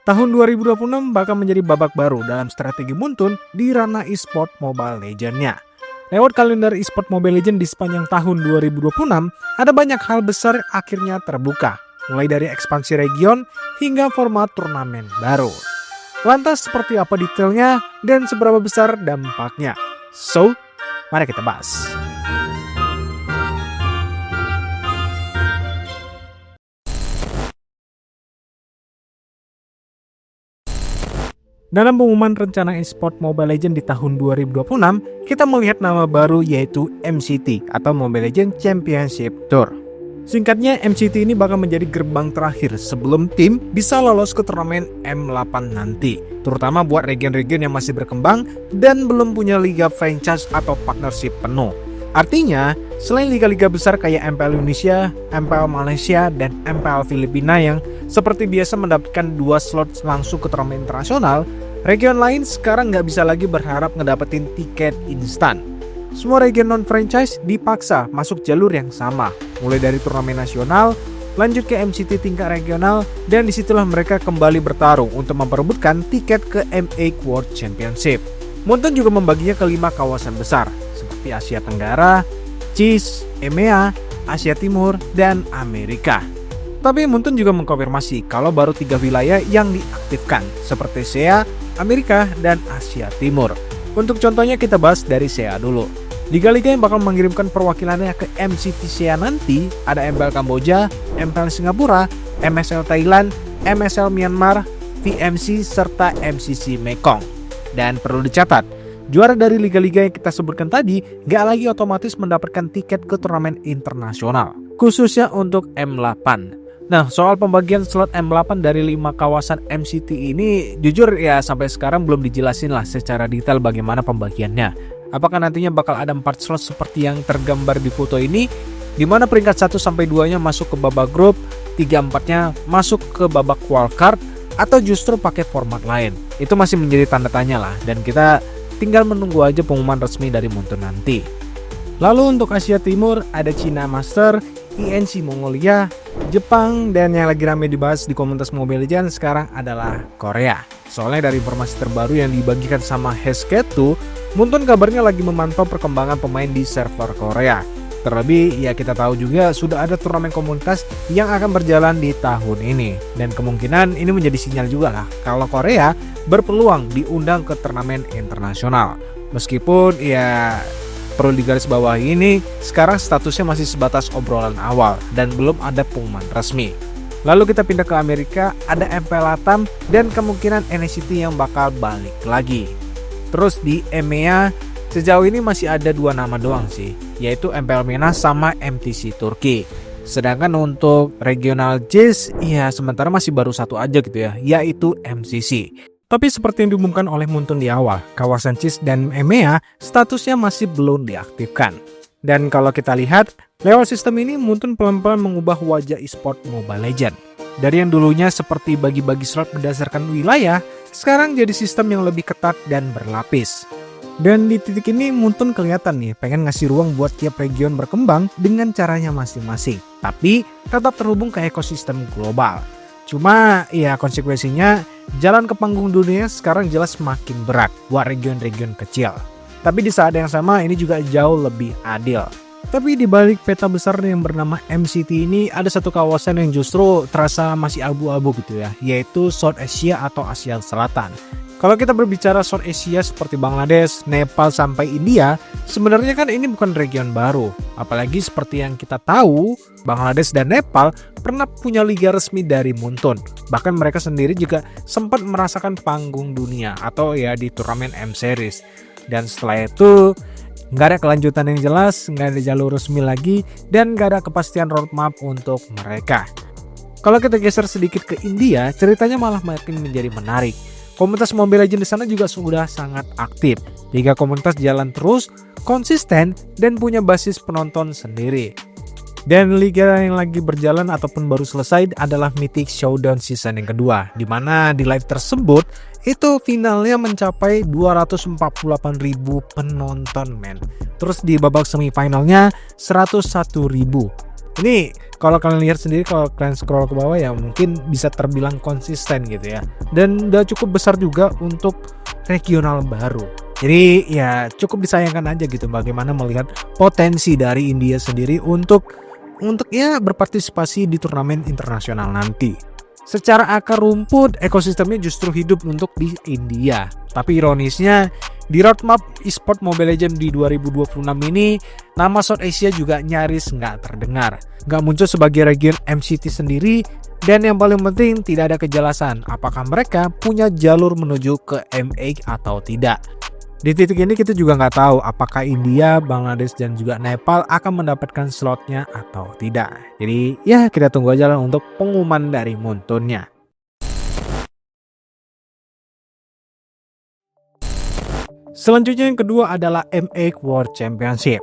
Tahun 2026 bakal menjadi babak baru dalam strategi Muntun di ranah e-sport Mobile Legends-nya. Lewat kalender e-sport Mobile Legends di sepanjang tahun 2026, ada banyak hal besar akhirnya terbuka, mulai dari ekspansi region hingga format turnamen baru. Lantas seperti apa detailnya dan seberapa besar dampaknya? So, mari kita bahas. Dalam pengumuman rencana e-sport Mobile Legends di tahun 2026, kita melihat nama baru yaitu MCT atau Mobile Legends Championship Tour. Singkatnya, MCT ini bakal menjadi gerbang terakhir sebelum tim bisa lolos ke turnamen M8 nanti, terutama buat region-region yang masih berkembang dan belum punya liga franchise atau partnership penuh. Artinya, selain liga-liga besar kayak MPL Indonesia, MPL Malaysia, dan MPL Filipina yang seperti biasa mendapatkan 2 slot langsung ke turnamen internasional, region lain sekarang nggak bisa lagi berharap ngedapetin tiket instan. Semua region non-franchise dipaksa masuk jalur yang sama, mulai dari turnamen nasional, lanjut ke MCT tingkat regional, dan disitulah mereka kembali bertarung untuk memperebutkan tiket ke MA World Championship. Muntun juga membaginya ke 5 kawasan besar, seperti Asia Tenggara, CIS, EMEA, Asia Timur, dan Amerika. Tapi Muntun juga mengkonfirmasi kalau baru 3 wilayah yang diaktifkan, seperti SEA, Amerika, dan Asia Timur. Untuk contohnya kita bahas dari SEA dulu. Liga-liga yang bakal mengirimkan perwakilannya ke MCT SEA nanti ada MPL Kamboja, MPL Singapura, MSL Thailand, MSL Myanmar, VMC, serta MCC Mekong. Dan perlu dicatat, juara dari liga-liga yang kita sebutkan tadi gak lagi otomatis mendapatkan tiket ke turnamen internasional, khususnya untuk M8. Nah, soal pembagian slot M8 dari 5 kawasan MCT ini jujur ya sampai sekarang belum dijelasin lah secara detail bagaimana pembagiannya. Apakah nantinya bakal ada 4 slot seperti yang tergambar di foto ini, di mana peringkat 1-2-nya masuk ke babak grup, 3-4-nya masuk ke babak wildcard, atau justru pakai format lain. Itu masih menjadi tanda tanya lah, dan kita tinggal menunggu aja pengumuman resmi dari Muntun nanti. Lalu untuk Asia Timur ada China Master, INC Mongolia, Jepang, dan yang lagi ramai dibahas di komunitas Mobile Legends sekarang adalah Korea. Soalnya dari informasi terbaru yang dibagikan sama Hesketto, Muntun kabarnya lagi memantau perkembangan pemain di server Korea. Terlebih ya kita tahu juga sudah ada turnamen komunitas yang akan berjalan di tahun ini. Dan kemungkinan ini menjadi sinyal juga lah kalau Korea berpeluang diundang ke turnamen internasional. Meskipun ya perlu digarisbawahi ini sekarang statusnya masih sebatas obrolan awal dan belum ada pengumuman resmi. Lalu kita pindah ke Amerika, ada MPL Latam dan kemungkinan NCT yang bakal balik lagi. Terus di EMEA sejauh ini masih ada 2 nama doang sih, yaitu MPL MENA sama MTC Turki. Sedangkan untuk regional JIS ya sementara masih baru 1 aja gitu ya, yaitu MCC. Tapi seperti yang diumumkan oleh Muntun di awal, kawasan CIS dan EMEA statusnya masih belum diaktifkan. Dan kalau kita lihat, lewat sistem ini Muntun pelan-pelan mengubah wajah e-sport Mobile Legends. Dari yang dulunya seperti bagi-bagi slot berdasarkan wilayah, sekarang jadi sistem yang lebih ketat dan berlapis. Dan di titik ini Muntun kelihatan nih pengen ngasih ruang buat tiap region berkembang dengan caranya masing-masing, tapi tetap terhubung ke ekosistem global. Cuma ya konsekuensinya jalan ke panggung dunia sekarang jelas semakin berat buat region-region kecil. Tapi di saat yang sama ini juga jauh lebih adil. Tapi di balik peta besar yang bernama MCT ini ada satu kawasan yang justru terasa masih abu-abu gitu ya, yaitu South Asia atau Asia Selatan. Kalau kita berbicara South Asia seperti Bangladesh, Nepal sampai India, sebenarnya kan ini bukan region baru. Apalagi seperti yang kita tahu, Bangladesh dan Nepal pernah punya liga resmi dari Muntun. Bahkan mereka sendiri juga sempat merasakan panggung dunia atau ya di turnamen M-Series. Dan setelah itu nggak ada kelanjutan yang jelas, nggak ada jalur resmi lagi, dan nggak ada kepastian roadmap untuk mereka. Kalau kita geser sedikit ke India, ceritanya malah makin menjadi menarik. Komunitas Mobile Legends di sana juga sudah sangat aktif. Liga komunitas jalan terus, konsisten, dan punya basis penonton sendiri. Dan liga yang lagi berjalan ataupun baru selesai adalah Mythic Showdown season yang kedua, di mana di live tersebut itu finalnya mencapai 248.000 penonton men. Terus di babak semifinalnya 101.000. Ini kalau kalian lihat sendiri, kalau kalian scroll ke bawah ya mungkin bisa terbilang konsisten gitu ya. Dan udah cukup besar juga untuk regional baru. Jadi ya cukup disayangkan aja gitu bagaimana melihat potensi dari India sendiri untuk ya berpartisipasi di turnamen internasional nanti. Secara akar rumput, ekosistemnya justru hidup untuk di India. Tapi ironisnya, di roadmap e-sport Mobile Legends di 2026 ini, nama South Asia juga nyaris nggak terdengar. Nggak muncul sebagai region MCT sendiri, dan yang paling penting tidak ada kejelasan apakah mereka punya jalur menuju ke MA atau tidak. Di titik ini kita juga nggak tahu apakah India, Bangladesh, dan juga Nepal akan mendapatkan slotnya atau tidak. Jadi ya kita tunggu aja lah untuk pengumuman dari Moonton-nya. Selanjutnya yang kedua adalah MA World Championship.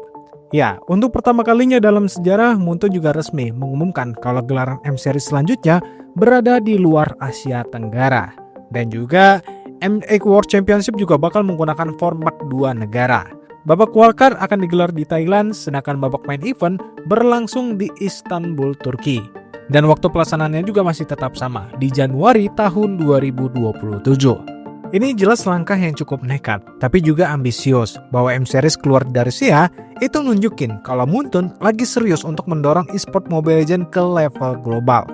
Ya, untuk pertama kalinya dalam sejarah, Moonton juga resmi mengumumkan kalau gelaran M-Series selanjutnya berada di luar Asia Tenggara. Dan juga MA World Championship juga bakal menggunakan format 2 negara. Babak wildcard akan digelar di Thailand, sedangkan babak main event berlangsung di Istanbul, Turki. Dan waktu pelaksanaannya juga masih tetap sama, di Januari tahun 2027. Ini jelas langkah yang cukup nekat, tapi juga ambisius, bahwa M-Series keluar dari SEA itu nunjukin kalau Moonton lagi serius untuk mendorong e-sport Mobile Legends ke level global.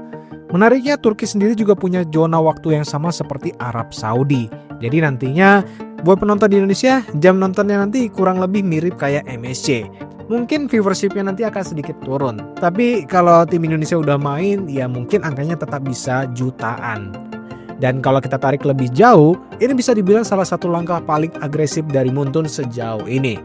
Menariknya, Turki sendiri juga punya zona waktu yang sama seperti Arab Saudi. Jadi nantinya buat penonton di Indonesia, jam nontonnya nanti kurang lebih mirip kayak MSC. Mungkin viewershipnya nanti akan sedikit turun. Tapi kalau tim Indonesia udah main, ya mungkin angkanya tetap bisa jutaan. Dan kalau kita tarik lebih jauh, ini bisa dibilang salah satu langkah paling agresif dari Moonton sejauh ini.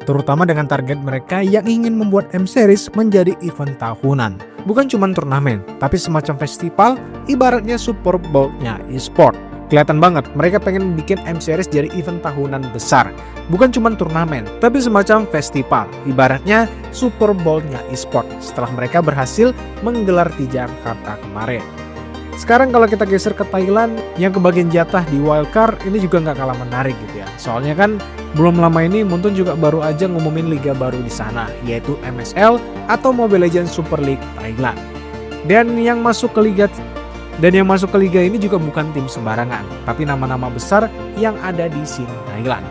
Terutama dengan target mereka yang ingin membuat M-Series menjadi event tahunan. Bukan cuma turnamen, tapi semacam festival, ibaratnya Super Bowl-nya e-sport. Kelihatan banget, mereka pengen bikin M-Series jadi event tahunan besar. Bukan cuma turnamen, tapi semacam festival, ibaratnya Super Bowl-nya e-sport setelah mereka berhasil menggelar di Jakarta kemarin. Sekarang kalau kita geser ke Thailand, yang kebagian jatah di wildcard ini juga nggak kalah menarik gitu ya. Soalnya kan belum lama ini Moonton juga baru aja ngumumin liga baru di sana, yaitu MSL atau Mobile Legends Super League Thailand. Dan yang masuk ke liga ini juga bukan tim sembarangan, tapi nama-nama besar yang ada di scene Thailand.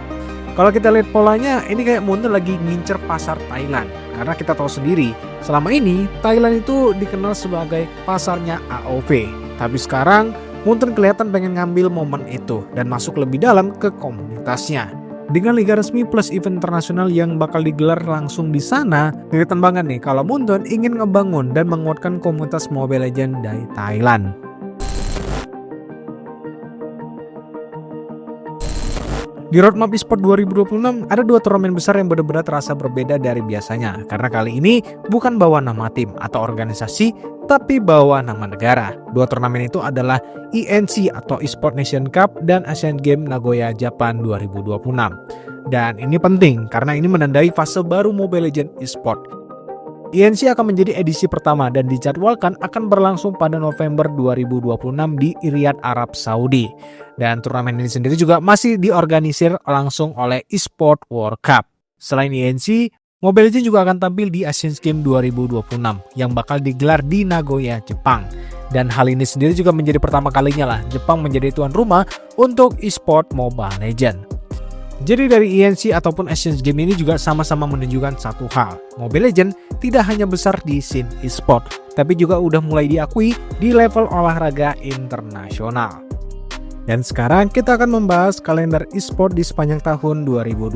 Kalau kita lihat polanya, ini kayak Moonton lagi ngincer pasar Thailand. Karena kita tahu sendiri, selama ini Thailand itu dikenal sebagai pasarnya AOV. Tapi sekarang Moonton kelihatan pengen ngambil momen itu dan masuk lebih dalam ke komunitasnya. Dengan liga resmi plus event internasional yang bakal digelar langsung di sana, kelihatan banget nih kalau Moonton ingin ngebangun dan menguatkan komunitas Mobile Legends dari Thailand. Di roadmap eSport 2026 ada 2 turnamen besar yang benar-benar terasa berbeda dari biasanya. Karena kali ini bukan bawa nama tim atau organisasi, tapi bawa nama negara. 2 turnamen itu adalah ENC atau eSport Nation Cup dan Asian Games Nagoya Japan 2026. Dan ini penting karena ini menandai fase baru Mobile Legends eSport. ENC akan menjadi edisi pertama dan dijadwalkan akan berlangsung pada November 2026 di Riyadh, Arab Saudi. Dan turnamen ini sendiri juga masih diorganisir langsung oleh eSport World Cup. Selain ENC, Mobile Legends juga akan tampil di Asian Games 2026 yang bakal digelar di Nagoya, Jepang. Dan hal ini sendiri juga menjadi pertama kalinya lah Jepang menjadi tuan rumah untuk eSport Mobile Legends. Jadi dari ENC ataupun Asian Games ini juga sama-sama menunjukkan satu hal. Mobile Legends tidak hanya besar di scene e-sport, tapi juga udah mulai diakui di level olahraga internasional. Dan sekarang kita akan membahas kalender e-sport di sepanjang tahun 2026.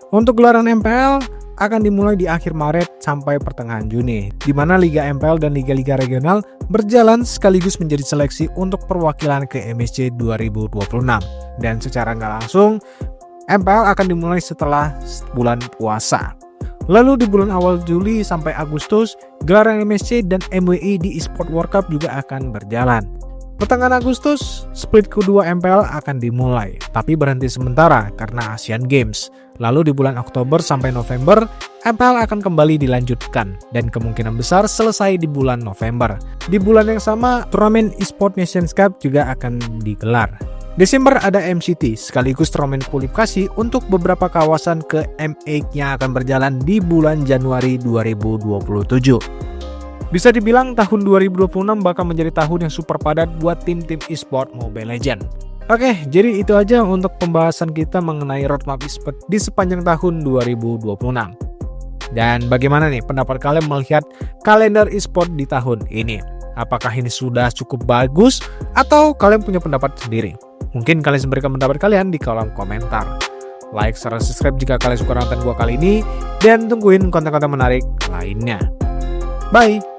Untuk gelaran MPL akan dimulai di akhir Maret sampai pertengahan Juni, di mana Liga MPL dan Liga-Liga regional berjalan sekaligus menjadi seleksi untuk perwakilan ke MSC 2026. Dan secara nggak langsung, MPL akan dimulai setelah bulan puasa. Lalu di bulan awal Juli sampai Agustus, gelaran MSC dan MWI di eSport World Cup juga akan berjalan. Pertengahan Agustus, split kedua MPL akan dimulai, tapi berhenti sementara karena Asian Games. Lalu di bulan Oktober sampai November, MPL akan kembali dilanjutkan dan kemungkinan besar selesai di bulan November. Di bulan yang sama, turnamen eSport Nations Cup juga akan digelar. Desember ada MCT sekaligus turnamen kualifikasi untuk beberapa kawasan ke MA yang akan berjalan di bulan Januari 2027. Bisa dibilang tahun 2026 bakal menjadi tahun yang super padat buat tim-tim e-sport Mobile Legends. Oke, jadi itu aja untuk pembahasan kita mengenai roadmap e-sport di sepanjang tahun 2026. Dan bagaimana nih pendapat kalian melihat kalender e-sport di tahun ini? Apakah ini sudah cukup bagus atau kalian punya pendapat sendiri? Mungkin kalian berikan pendapat kalian di kolom komentar. Like, share, subscribe jika kalian suka nonton gua kali ini, dan tungguin konten-konten menarik lainnya. Bye!